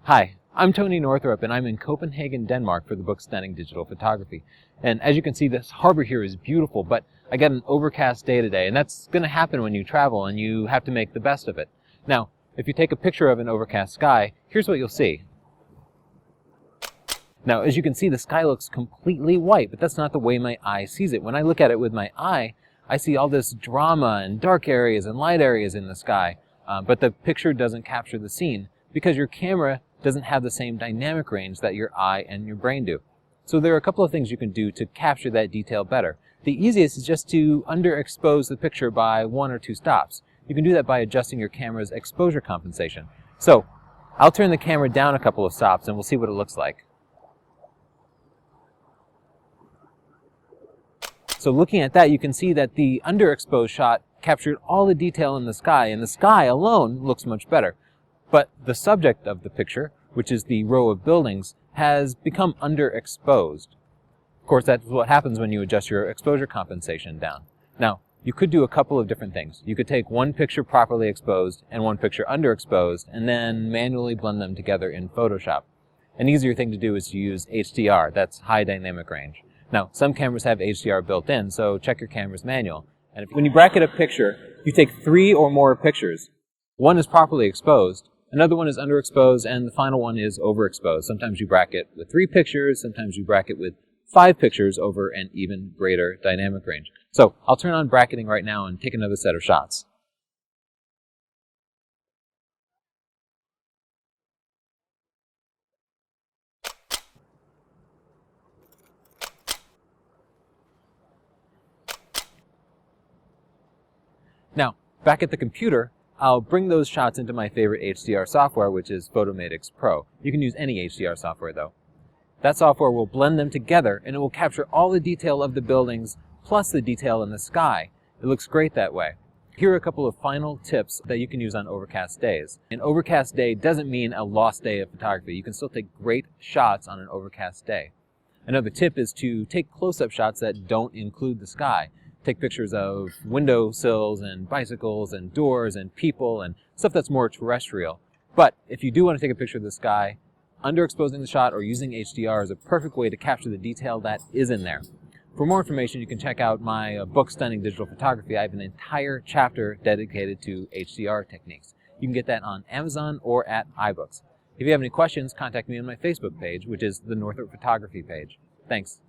Hi, I'm Tony Northrup, and I'm in Copenhagen, Denmark for the book Stunning Digital Photography. And as you can see, this harbor here is beautiful, but I got an overcast day today, and that's going to happen when you travel, and you have to make the best of it. Now, if you take a picture of an overcast sky, here's what you'll see. Now, as you can see, the sky looks completely white, but that's not the way my eye sees it. When I look at it with my eye, I see all this drama and dark areas and light areas in the sky, but the picture doesn't capture the scene because your camera doesn't have the same dynamic range that your eye and your brain do. So there are a couple of things you can do to capture that detail better. The easiest is just to underexpose the picture by 1 or 2 stops. You can do that by adjusting your camera's exposure compensation. So I'll turn the camera down a couple of stops and we'll see what it looks like. So looking at that, you can see that the underexposed shot captured all the detail in the sky, and the sky alone looks much better. But the subject of the picture, which is the row of buildings, has become underexposed. Of course, that's what happens when you adjust your exposure compensation down. Now, you could do a couple of different things. You could take one picture properly exposed and one picture underexposed, and then manually blend them together in Photoshop. An easier thing to do is to use HDR, that's high dynamic range. Now, some cameras have HDR built in, so check your camera's manual. And when you bracket a picture, you take 3 or more pictures. One is properly exposed, another one is underexposed, and the final one is overexposed. Sometimes you bracket with 3 pictures, sometimes you bracket with 5 pictures over an even greater dynamic range. So I'll turn on bracketing right now and take another set of shots. Now, back at the computer, I'll bring those shots into my favorite HDR software, which is Photomatix Pro. You can use any HDR software, though. That software will blend them together, and it will capture all the detail of the buildings, plus the detail in the sky. It looks great that way. Here are a couple of final tips that you can use on overcast days. An overcast day doesn't mean a lost day of photography. You can still take great shots on an overcast day. Another tip is to take close-up shots that don't include the sky. Take pictures of windowsills and bicycles and doors and people and stuff that's more terrestrial. But if you do want to take a picture of the sky, underexposing the shot or using HDR is a perfect way to capture the detail that is in there. For more information, you can check out my book, Stunning Digital Photography. I have an entire chapter dedicated to HDR techniques. You can get that on Amazon or at iBooks. If you have any questions, contact me on my Facebook page, which is the Northrop Photography page. Thanks.